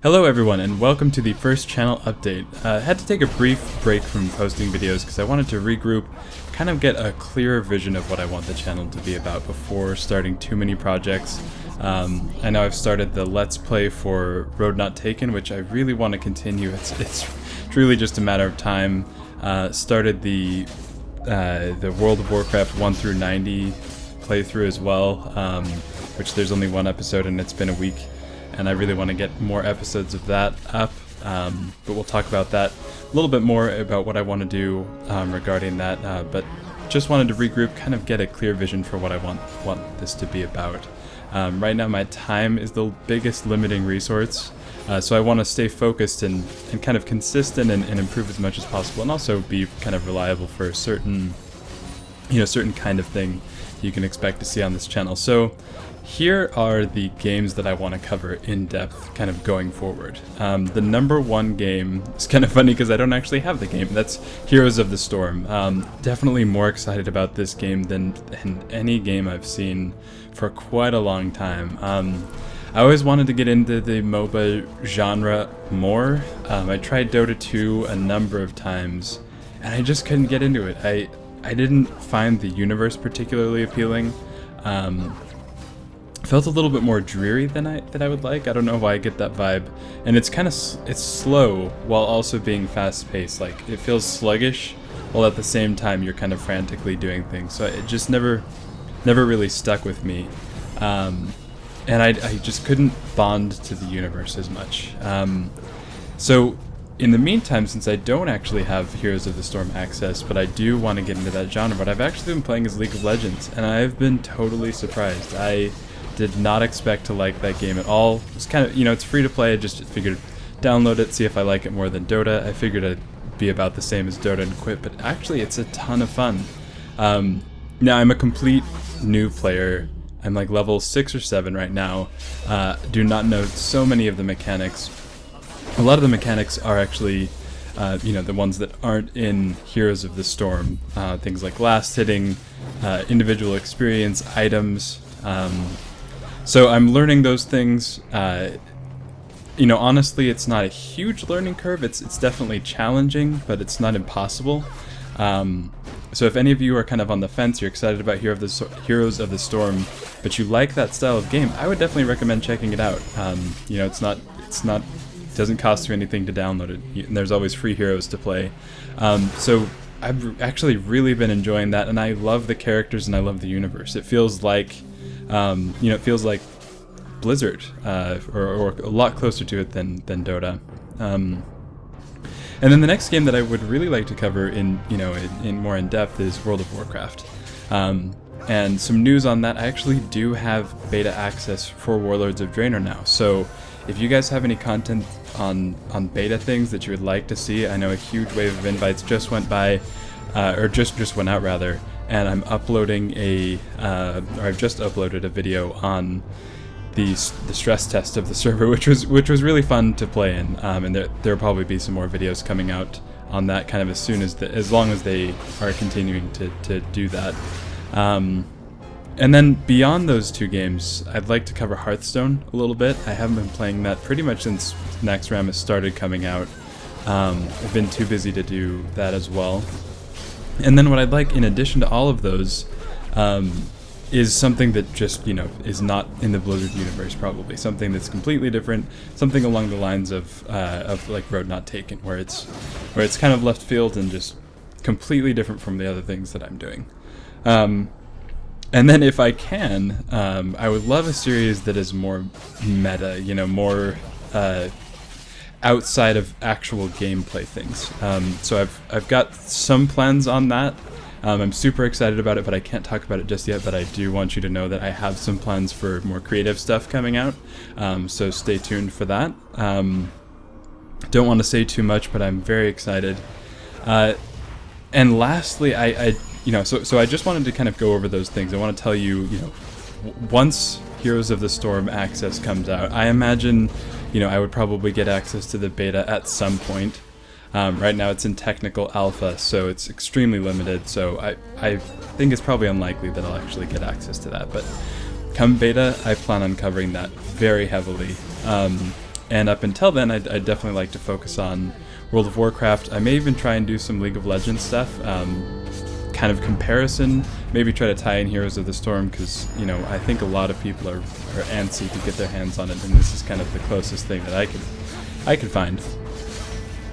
Hello everyone and welcome to the first channel update. I had to take a brief break from posting videos because I wanted to regroup, kind of get a clearer vision of what I want the channel to be about before starting too many projects. I know I've started the Let's Play for Road Not Taken, which I really want to continue. It's truly just a matter of time. Started the World of Warcraft 1 through 90 playthrough as well, which there's only one episode and it's been a week. And I really want to get more episodes of that up, but we'll talk about that a little bit more about what I want to do regarding that, but just wanted to regroup, kind of get a clear vision for what I want this to be about. Right now my time is the biggest limiting resource, so I want to stay focused and kind of consistent and improve as much as possible, and also be kind of reliable for a certain kind of thing you can expect to see on this channel. So here are the games that I want to cover in depth kind of going forward. The number one game is kind of funny because I don't actually have the game. That's Heroes of the Storm. Definitely more excited about this game than any game I've seen for quite a long time. I always wanted to get into the MOBA genre more. I tried Dota 2 a number of times and I just couldn't get into it. I didn't find the universe particularly appealing. Felt a little bit more dreary than I would like. I don't know why I get that vibe, and it's it's slow while also being fast-paced. Like, it feels sluggish while at the same time you're kind of frantically doing things. So it just never really stuck with me, and I just couldn't bond to the universe as much. So in the meantime, since I don't actually have Heroes of the Storm access, but I do want to get into that genre, what I've actually been playing is League of Legends, and I've been totally surprised. I did not expect to like that game at all. It's kind of, it's free to play. I just figured download it, see if I like it more than Dota. I figured it'd be about the same as Dota and quit, but actually it's a ton of fun. Now I'm a complete new player. I'm like level 6 or 7 right now. Do not know so many of the mechanics. A lot of the mechanics are actually the ones that aren't in Heroes of the Storm. Things like last hitting, individual experience, items. So I'm learning those things. Honestly, it's not a huge learning curve. It's definitely challenging, but it's not impossible. So if any of you are kind of on the fence, you're excited about Heroes of the Storm, but you like that style of game, I would definitely recommend checking it out. It doesn't cost you anything to download it, and there's always free heroes to play. So I've actually really been enjoying that, and I love the characters and I love the universe. It feels like Blizzard, or a lot closer to it than Dota. And then the next game that I would really like to cover in more in depth is World of Warcraft. And some news on that: I actually do have beta access for Warlords of Draenor now. So if you guys have any content on beta things that you would like to see, I know a huge wave of invites just went by, or just went out rather. And I'm uploading I've just uploaded a video on the stress test of the server, which was really fun to play in. And there'll probably be some more videos coming out on that kind of as long as they are continuing to do that. And then beyond those two games, I'd like to cover Hearthstone a little bit. I haven't been playing that pretty much since Naxxramas started coming out. I've been too busy to do that as well. And then what I'd like, in addition to all of those, is something that just, is not in the Blizzard universe, probably. Something that's completely different, something along the lines of like Road Not Taken, where it's kind of left field and just completely different from the other things that I'm doing. And then if I can, I would love a series that is more meta, more outside of actual gameplay things. So I've got some plans on that. I'm super excited about it, but I can't talk about it just yet. But I do want you to know that I have some plans for more creative stuff coming out. So stay tuned for that. Don't want to say too much, but I'm very excited. And lastly, so I just wanted to kind of go over those things. I want to tell you, once Heroes of the Storm access comes out, I imagine, I would probably get access to the beta at some point. Right now it's in technical alpha, so it's extremely limited, so I think it's probably unlikely that I'll actually get access to that. But come beta, I plan on covering that very heavily. And up until then, I'd definitely like to focus on World of Warcraft. I may even try and do some League of Legends stuff, kind of comparison, maybe try to tie in Heroes of the Storm, because, you know, I think a lot of people are antsy to get their hands on it, and this is kind of the closest thing that I could find.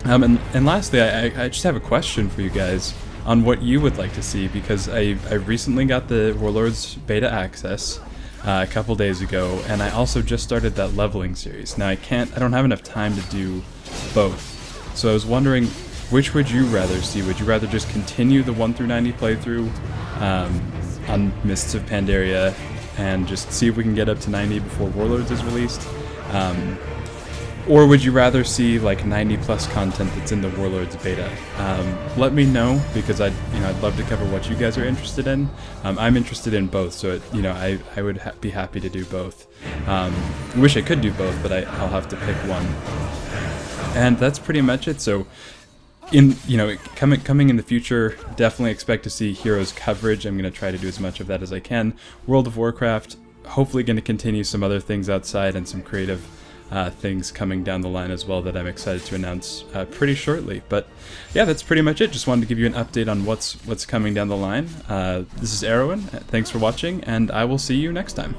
And lastly, I just have a question for you guys on what you would like to see, because I recently got the Warlords beta access a couple days ago, and I also just started that leveling series. Now I don't have enough time to do both, so I was wondering, which would you rather see? Would you rather just continue the 1 through 90 playthrough on Mists of Pandaria and just see if we can get up to 90 before Warlords is released? Or would you rather see like 90 plus content that's in the Warlords beta? Let me know, because I'd love to cover what you guys are interested in. I'm interested in both, so I would be happy to do both. I wish I could do both, but I'll have to pick one. And that's pretty much it. So, coming in the future, definitely expect to see Heroes coverage. I'm going to try to do as much of that as I can. World of Warcraft, hopefully going to continue some other things outside, and some creative things coming down the line as well that I'm excited to announce pretty shortly. But yeah, that's pretty much it. Just wanted to give you an update on what's coming down the line. This is Erowan. Thanks for watching, and I will see you next time.